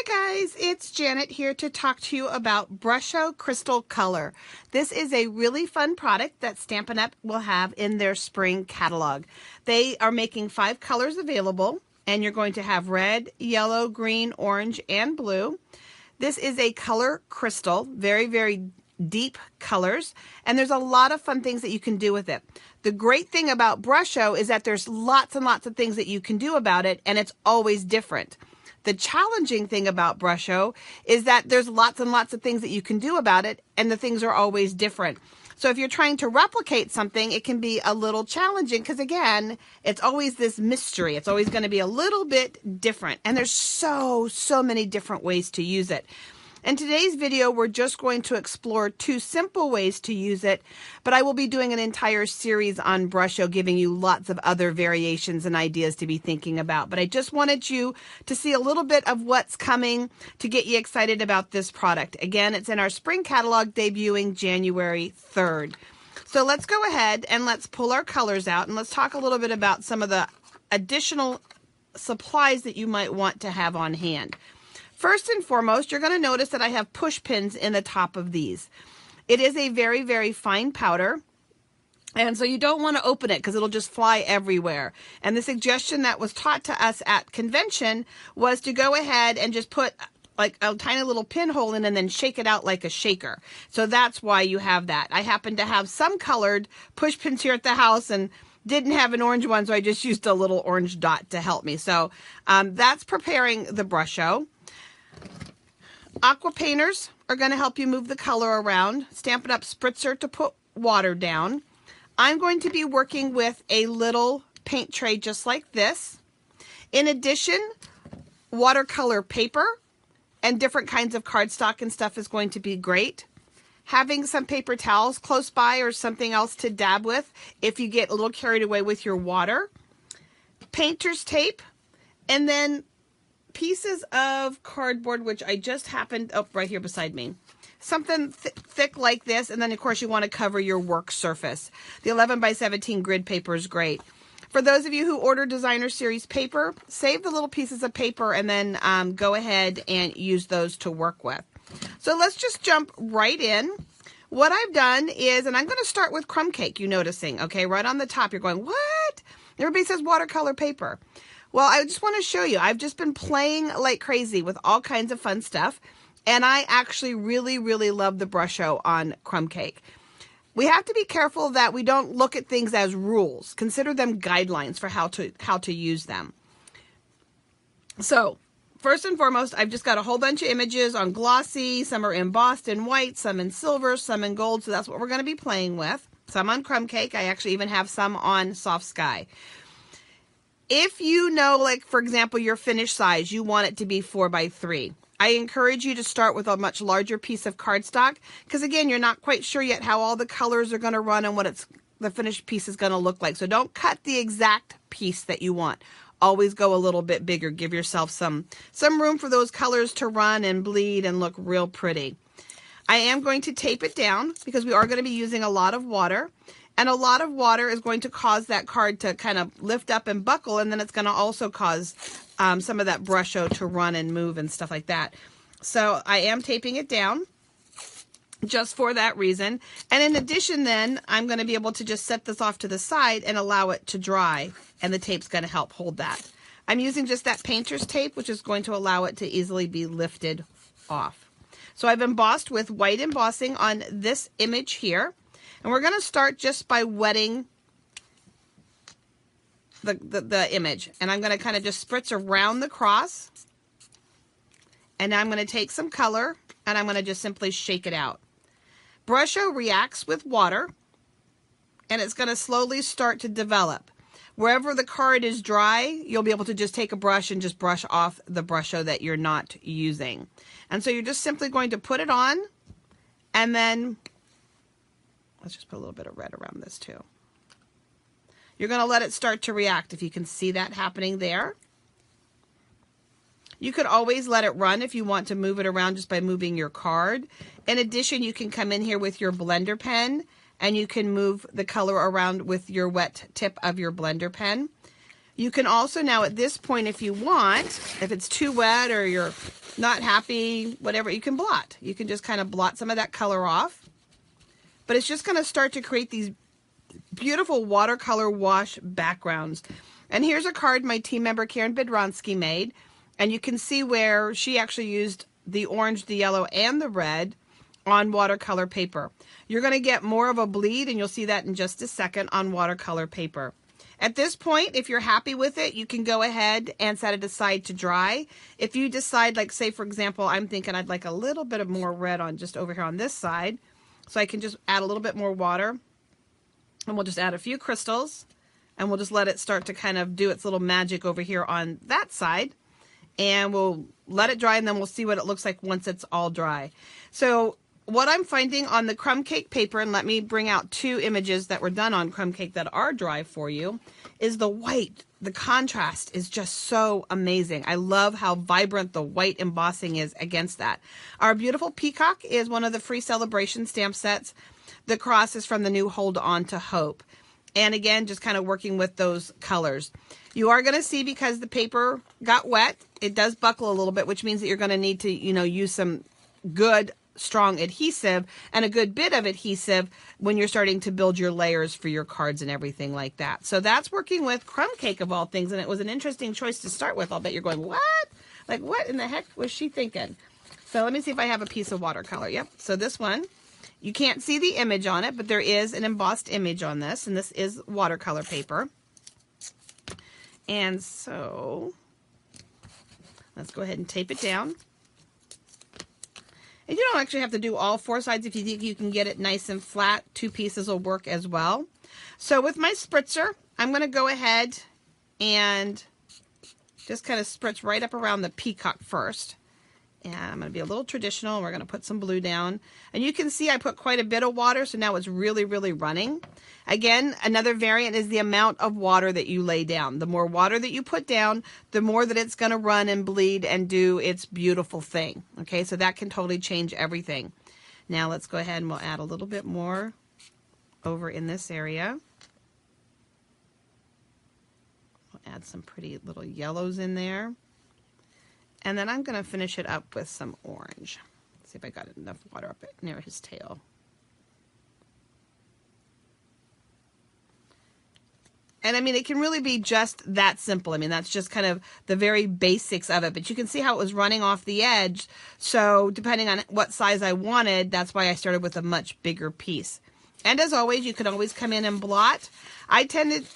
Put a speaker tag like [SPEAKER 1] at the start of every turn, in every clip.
[SPEAKER 1] Hi guys, it's Janet here to talk to you about Brusho Crystal Color. This is a really fun product that Stampin' Up! Will have in their spring catalog. They are making 5 colors available, and you're going to have red, yellow, green, orange, and blue. This is a color crystal, very, very deep colors, and there's a lot of fun things that you can do with it. The great thing about Brusho is that there's lots and lots of things that you can do about it, and it's always different. The challenging thing about Brusho is that there's lots and lots of things that you can do about it, and the things are always different. So if you're trying to replicate something, it can be a little challenging because, again, it's always this mystery. It's always going to be a little bit different, and there's so many different ways to use it. In today's video, we're just going to explore 2 simple ways to use it, but I will be doing an entire series on Brusho, giving you lots of other variations and ideas to be thinking about. But I just wanted you to see a little bit of what's coming to get you excited about this product. Again, it's in our spring catalog, debuting January 3rd. So let's go ahead and let's pull our colors out, and let's talk a little bit about some of the additional supplies that you might want to have on hand. First and foremost, you're going to notice that I have push pins in the top of these. It is a very, very fine powder, and so you don't want to open it because it'll just fly everywhere. And the suggestion that was taught to us at convention was to go ahead and just put like a tiny little pinhole in and then shake it out like a shaker. So that's why you have that. I happen to have some colored push pins here at the house and didn't have an orange one, so I just used a little orange dot to help me. So that's preparing the Brusho. Aqua painters are going to help you move the color around. Stampin' Up! Spritzer to put water down. I'm going to be working with a little paint tray just like this. In addition, watercolor paper and different kinds of cardstock and stuff is going to be great. Having some paper towels close by or something else to dab with if you get a little carried away with your water. Painter's tape, and then pieces of cardboard, which I just happened, right here beside me. Something thick like this, and then of course you want to cover your work surface. The 11 by 17 grid paper is great. For those of you who order designer series paper, save the little pieces of paper and then go ahead and use those to work with. So let's just jump right in. What I've done is, and I'm going to start with crumb cake, you're noticing, okay, right on the top. You're going, what? Everybody says watercolor paper. Well, I just want to show you, I've just been playing like crazy with all kinds of fun stuff, and I actually really, really love the Brusho on crumb cake. We have to be careful that we don't look at things as rules. Consider them guidelines for how to use them. So, first and foremost, I've just got a whole bunch of images on glossy. Some are embossed in white, some in silver, some in gold, so that's what we're going to be playing with. Some on crumb cake. I actually even have some on soft sky. If you know, like, for example, your finish size, you want it to be 4 by 3. I encourage you to start with a much larger piece of cardstock because, again, you're not quite sure yet how all the colors are going to run and what the finished piece is going to look like. So don't cut the exact piece that you want. Always go a little bit bigger. Give yourself some room for those colors to run and bleed and look real pretty. I am going to tape it down because we are going to be using a lot of water. And a lot of water is going to cause that card to kind of lift up and buckle, and then it's going to also cause some of that Brusho to run and move and stuff like that. So I am taping it down just for that reason. And in addition then, I'm going to be able to just set this off to the side and allow it to dry, and the tape's going to help hold that. I'm using just that painter's tape, which is going to allow it to easily be lifted off. So I've embossed with white embossing on this image here. And we're going to start just by wetting the image. And I'm going to kind of just spritz around the cross. And now I'm going to take some color and I'm going to just simply shake it out. Brusho reacts with water and it's going to slowly start to develop. Wherever the card is dry, you'll be able to just take a brush and just brush off the Brusho that you're not using. And so you're just simply going to put it on, and then let's just put a little bit of red around this too. You're going to let it start to react, if you can see that happening there. You could always let it run if you want to move it around just by moving your card. In addition, you can come in here with your blender pen and you can move the color around with your wet tip of your blender pen. You can also now at this point, if you want, if it's too wet or you're not happy, whatever, you can blot. You can just kind of blot some of that color off. But it's just going to start to create these beautiful watercolor wash backgrounds. And here's a card my team member Karen Bedronsky made. And you can see where she actually used the orange, the yellow, and the red on watercolor paper. You're going to get more of a bleed, and you'll see that in just a second on watercolor paper. At this point, if you're happy with it, you can go ahead and set it aside to dry. If you decide, like say for example, I'm thinking I'd like a little bit of more red on just over here on this side, so I can just add a little bit more water, and we'll just add a few crystals, and we'll just let it start to kind of do its little magic over here on that side, and we'll let it dry, and then we'll see what it looks like once it's all dry. So what I'm finding on the crumb cake paper, and let me bring out two images that were done on crumb cake that are dry for you, is the white. The contrast is just so amazing. I love how vibrant the white embossing is against that. Our beautiful peacock is one of the free sale-a-bration stamp sets. The cross is from the new Hold On to Hope. And again, just kind of working with those colors. You are going to see, because the paper got wet, it does buckle a little bit, which means that you're going to need to, use some good strong adhesive and a good bit of adhesive when you're starting to build your layers for your cards and everything like that. So that's working with crumb cake of all things, and it was an interesting choice to start with. I'll bet you're going, what? Like, what in the heck was she thinking? So let me see if I have a piece of watercolor. Yep. So this one, you can't see the image on it, but there is an embossed image on this, and this is watercolor paper. And so let's go ahead and tape it down. And you don't actually have to do all four sides. If you think you can get it nice and flat, two pieces will work as well. So with my spritzer, I'm going to go ahead and just kind of spritz right up around the peacock first. And I'm going to be a little traditional. We're going to put some blue down. And you can see I put quite a bit of water, so now it's really, really running. Again, another variant is the amount of water that you lay down. The more water that you put down, the more that it's going to run and bleed and do its beautiful thing. Okay, so that can totally change everything. Now let's go ahead and we'll add a little bit more over in this area. We'll add some pretty little yellows in there. And then I'm going to finish it up with some orange. Let's see if I got enough water up near his tail. And I mean, it can really be just that simple. I mean, that's just kind of the very basics of it. But you can see how it was running off the edge. So depending on what size I wanted, that's why I started with a much bigger piece. And as always, you can always come in and blot. I tended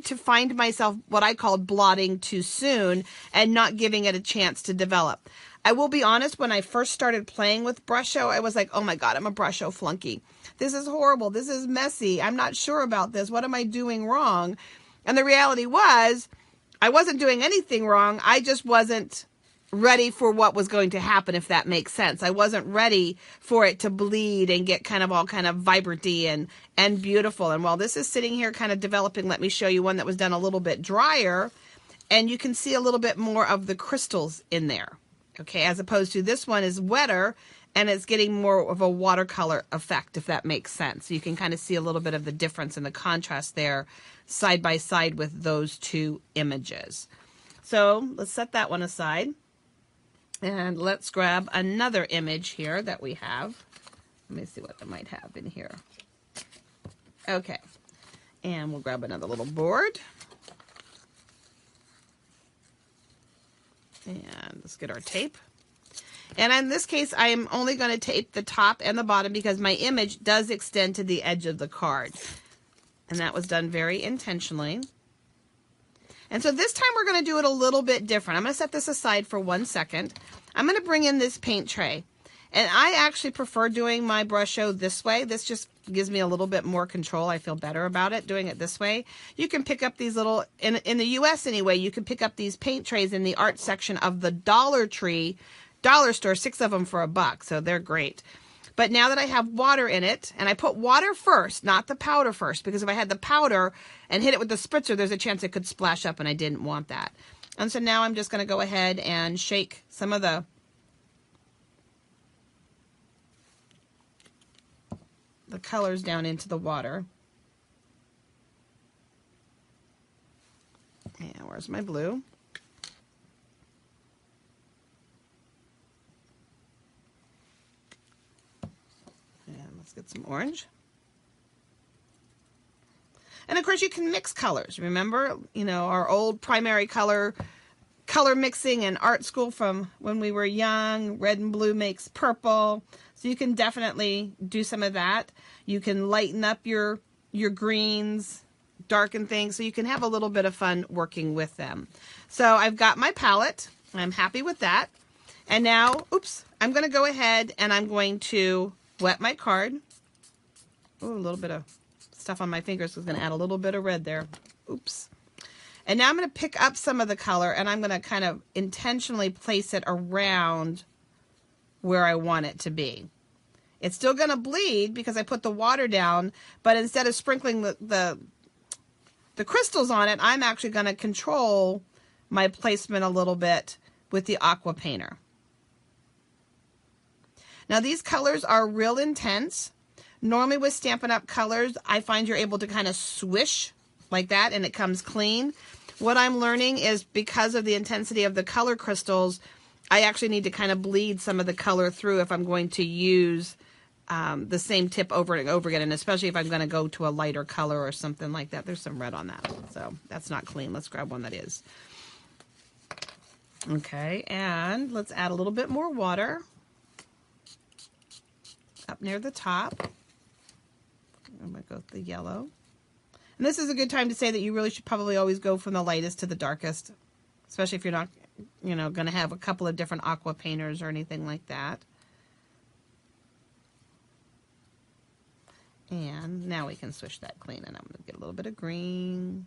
[SPEAKER 1] to find myself what I called blotting too soon and not giving it a chance to develop. I will be honest, when I first started playing with Brusho, I was like, oh my God, I'm a Brusho flunky. This is horrible. This is messy. I'm not sure about this. What am I doing wrong? And the reality was, I wasn't doing anything wrong. I just wasn't ready for what was going to happen, if that makes sense. I wasn't ready for it to bleed and get kind of all kind of vibranty and beautiful. And while this is sitting here kind of developing, let me show you one that was done a little bit drier, and you can see a little bit more of the crystals in there. Okay, as opposed to this one is wetter and it's getting more of a watercolor effect, if that makes sense. So you can kind of see a little bit of the difference in the contrast there side by side with those two images. So let's set that one aside. And let's grab another image here that we have. Let me see what I might have in here. Okay. And we'll grab another little board. And let's get our tape. And in this case, I am only going to tape the top and the bottom because my image does extend to the edge of the card. And that was done very intentionally. And so this time we're going to do it a little bit different. I'm going to set this aside for 1 second. I'm going to bring in this paint tray. And I actually prefer doing my Brusho this way. This just gives me a little bit more control. I feel better about it doing it this way. You can pick up these little, in the US anyway, you can pick up these paint trays in the art section of the Dollar Tree dollar store, 6 of them for $1. So they're great. But now that I have water in it, and I put water first, not the powder first, because if I had the powder and hit it with the spritzer, there's a chance it could splash up, and I didn't want that. And so now I'm just going to go ahead and shake some of the colors down into the water. And where's my blue? Let's get some orange. And of course you can mix colors. Remember, you know, our old primary color mixing in art school from when we were young. Red and blue makes purple. So you can definitely do some of that. You can lighten up your greens, darken things, so you can have a little bit of fun working with them. So I've got my palette. I'm happy with that. And now, oops, I'm going to go ahead and I'm going to wet my card. Ooh, a little bit of stuff on my fingers is going to add a little bit of red there. Oops. And now I'm going to pick up some of the color and I'm going to kind of intentionally place it around where I want it to be. It's still going to bleed because I put the water down, but instead of sprinkling the crystals on it, I'm actually going to control my placement a little bit with the aqua painter. Now these colors are real intense. Normally with Stampin' Up! Colors, I find you're able to kind of swish like that and it comes clean. What I'm learning is because of the intensity of the color crystals, I actually need to kind of bleed some of the color through if I'm going to use the same tip over and over again, and especially if I'm going to go to a lighter color or something like that. There's some red on that, so that's not clean. Let's grab one that is. Okay, and let's add a little bit more water up near the top. I'm going to go with the yellow. And this is a good time to say that you really should probably always go from the lightest to the darkest, especially if you're not, you know, going to have a couple of different aqua painters or anything like that. And now we can swish that clean, and I'm going to get a little bit of green.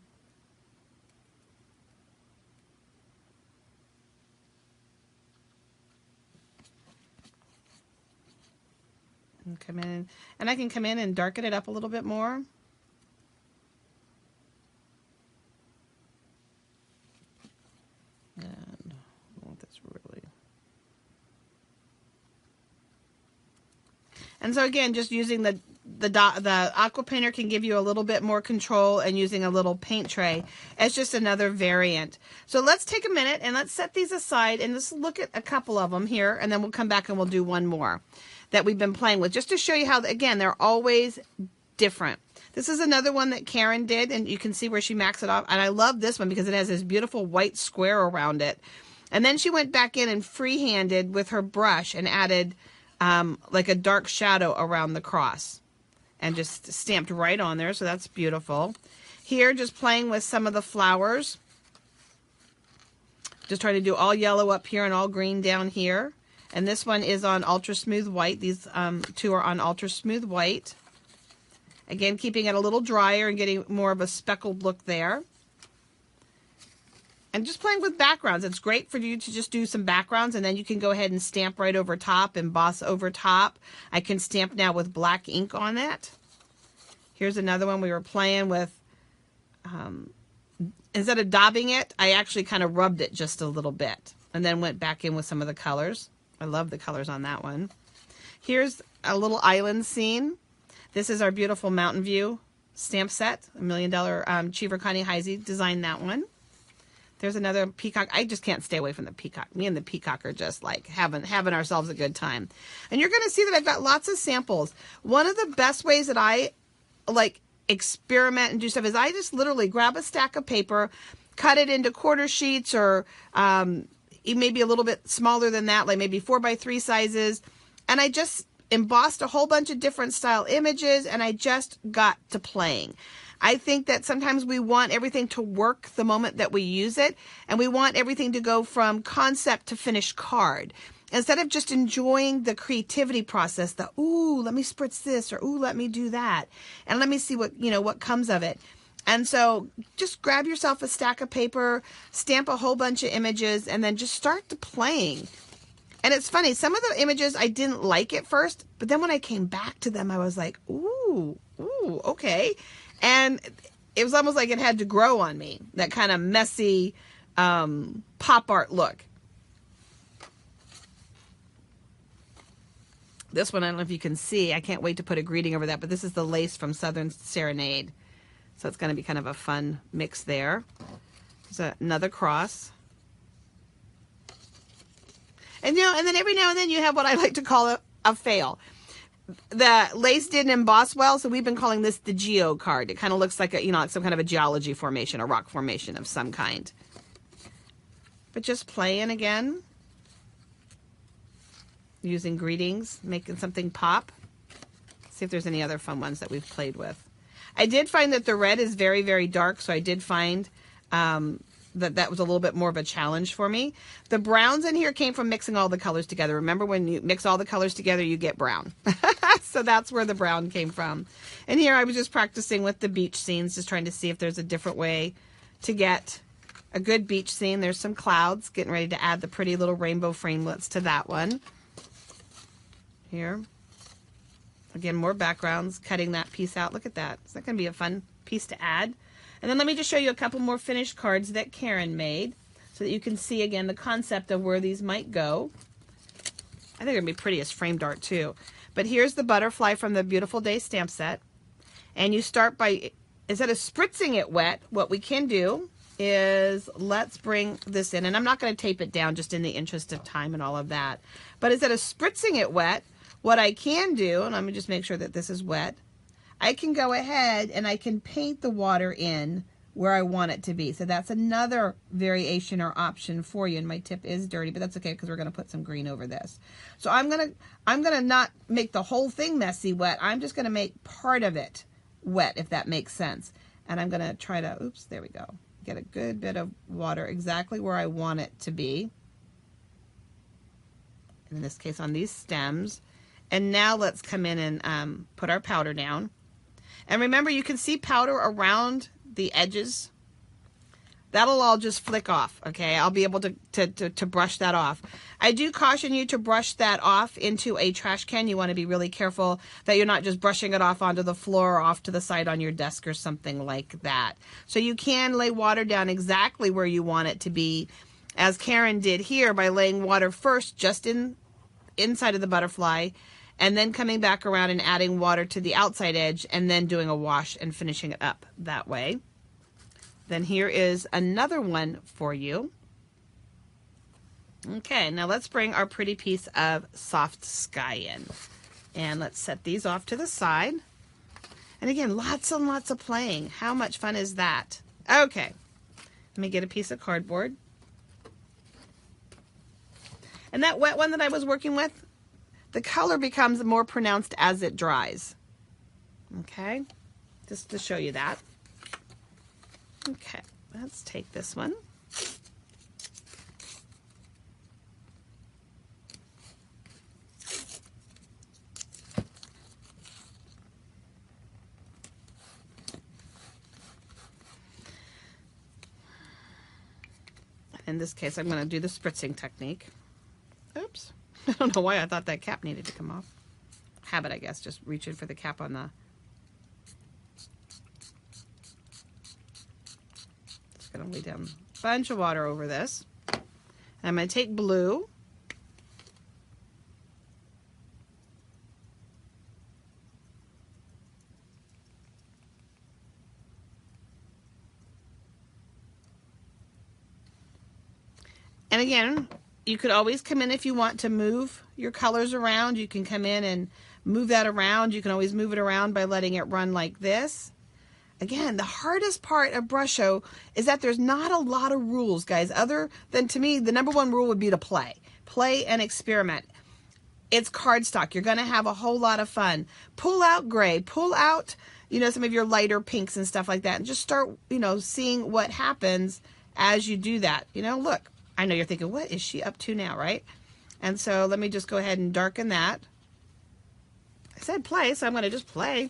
[SPEAKER 1] And come in, and I can come in and darken it up a little bit more. And I want this really. And so again, just using the aqua painter can give you a little bit more control, and using a little paint tray as just another variant. So let's take a minute and let's set these aside and just look at a couple of them here, and then we'll come back and we'll do one more that we've been playing with, just to show you how, again, they're always different. This is another one that Karen did, and you can see where she maxed it off. And I love this one because it has this beautiful white square around it. And then she went back in and freehanded with her brush and added like a dark shadow around the cross, and just stamped right on there. So that's beautiful. Here, just playing with some of the flowers. Just trying to do all yellow up here and all green down here. And this one is on Ultra Smooth White. These two are on Ultra Smooth White. Again, keeping it a little drier and getting more of a speckled look there. And just playing with backgrounds. It's great for you to just do some backgrounds, and then you can go ahead and stamp right over top, emboss over top. I can stamp now with black ink on it. Here's another one we were playing with. Instead of daubing it, I actually kind of rubbed it just a little bit, and then went back in with some of the colors. I love the colors on that one. Here's a little island scene. This is our beautiful Mountain View stamp set. $1 Million Cheever Connie Heisey designed that one. There's another peacock. I just can't stay away from the peacock. Me and the peacock are just like having ourselves a good time. And you're going to see that I've got lots of samples. One of the best ways that I like experiment and do stuff is I just literally grab a stack of paper, cut it into quarter sheets, or maybe a little bit smaller than that, like maybe 4x3 sizes. And I just embossed a whole bunch of different style images, and I just got to playing. I think that sometimes we want everything to work the moment that we use it, and we want everything to go from concept to finished card. Instead of just enjoying the creativity process, the, ooh, let me spritz this, or ooh, let me do that, and let me see what, you know, what comes of it. And so just grab yourself a stack of paper, stamp a whole bunch of images, and then just start to playing. And it's funny, some of the images I didn't like at first, but then when I came back to them, I was like, ooh, okay. And it was almost like it had to grow on me, that kind of messy pop art look. This one, I don't know if you can see, I can't wait to put a greeting over that, but this is the lace from Southern Serenade. So it's going to be kind of a fun mix there. There's another cross. And, you know, and then every now and then you have what I like to call a fail. the lace didn't emboss well, so we've been calling this the geo card. It kind of looks like a, you know, like some kind of a geology formation, a rock formation of some kind. But just playing again, using greetings, making something pop. See if there's any other fun ones that we've played with. I did find that the red is very, very dark, so I did find that was a little bit more of a challenge for me. The browns in here came from mixing all the colors together. Remember, when you mix all the colors together, you get brown. So that's where the brown came from. And here I was just practicing with the beach scenes, just trying to see if there's a different way to get a good beach scene. There's some clouds, getting ready to add the pretty little rainbow framelits to that one. Here. Again, more backgrounds, cutting that piece out. Look at that. Is that going to be a fun piece to add? And then let me just show you a couple more finished cards that Karen made so that you can see again the concept of where these might go. I think they're going to be pretty as framed art too. But here's the butterfly from the Beautiful Day stamp set. And you start by, instead of spritzing it wet, what we can do is let's bring this in. And I'm not going to tape it down just in the interest of time and all of that. But instead of spritzing it wet, what I can do, and let me just make sure that this is wet, I can go ahead and I can paint the water in where I want it to be. So that's another variation or option for you. And my tip is dirty, but that's okay because we're going to put some green over this. So I'm going to not make the whole thing messy wet. I'm just going to make part of it wet, if that makes sense. And I'm going to try to, oops, there we go. Get a good bit of water exactly where I want it to be. In this case on these stems. And now let's come in and put our powder down. And remember, you can see powder around the edges. That'll all just flick off, okay? I'll be able to brush that off. I do caution you to brush that off into a trash can. You want to be really careful that you're not just brushing it off onto the floor or off to the side on your desk or something like that. So you can lay water down exactly where you want it to be, as Karen did here by laying water first just inside of the butterfly, and then coming back around and adding water to the outside edge and then doing a wash and finishing it up that way. Then here is another one for you. Okay, now let's bring our pretty piece of soft sky in. And let's set these off to the side. And again, lots and lots of playing. How much fun is that? Okay, let me get a piece of cardboard. And that wet one that I was working with, the color becomes more pronounced as it dries. Okay, just to show you that. Okay, let's take this one. In this case, I'm going to do the spritzing technique. Oops. I don't know why I thought that cap needed to come off. Habit, I guess, just reaching for the cap on the... Just going to lay down a bunch of water over this. And I'm going to take blue. And again, you could always come in if you want to move your colors around. You can come in and move that around. You can always move it around by letting it run like this. Again, the hardest part of Brusho is that there's not a lot of rules, guys, other than, to me, the number one rule would be to play. Play and experiment. It's cardstock. You're going to have a whole lot of fun. Pull out gray. Pull out, you know, some of your lighter pinks and stuff like that. And just start, you know, seeing what happens as you do that. You know, look. I know you're thinking, what is she up to now, right? And so let me just go ahead and darken that. I said play, so I'm going to just play.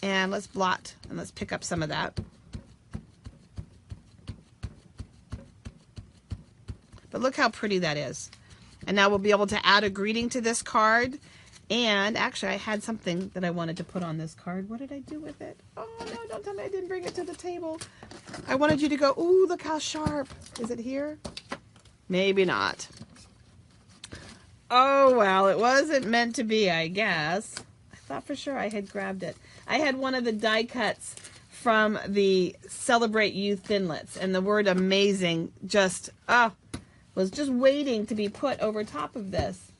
[SPEAKER 1] And let's blot, and let's pick up some of that. But look how pretty that is. And now we'll be able to add a greeting to this card. And actually, I had something that I wanted to put on this card. What did I do with it? Oh, no, don't tell me I didn't bring it to the table. I wanted you to go, ooh, look how sharp. Is it here? Maybe not. Oh, well, it wasn't meant to be, I guess. I thought for sure I had grabbed it. I had one of the die cuts from the Celebrate You Thinlits, and the word amazing just, was just waiting to be put over top of this.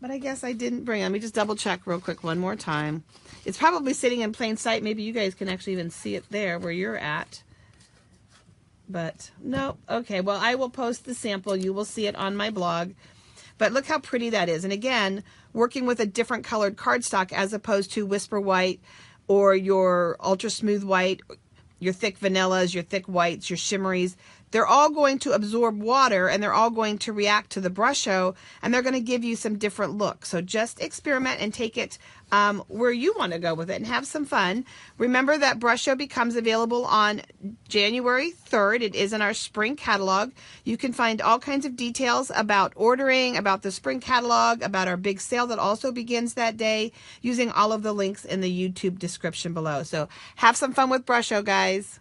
[SPEAKER 1] but I guess I didn't bring it. Let me just double check real quick one more time. It's probably sitting in plain sight. Maybe you guys can actually even see it there where you're at. But no, okay, well, I will post the sample. You will see it on my blog. But look how pretty that is. And again, working with a different colored cardstock as opposed to Whisper White or your Ultra Smooth White, your thick vanillas, your thick whites, your shimmeries. They're all going to absorb water and they're all going to react to the Brusho, and they're going to give you some different looks. So just experiment and take it where you want to go with it and have some fun. Remember that Brusho becomes available on January 3rd. It is in our spring catalog. You can find all kinds of details about ordering, about the spring catalog, about our big sale that also begins that day, using all of the links in the YouTube description below. So have some fun with Brusho, guys.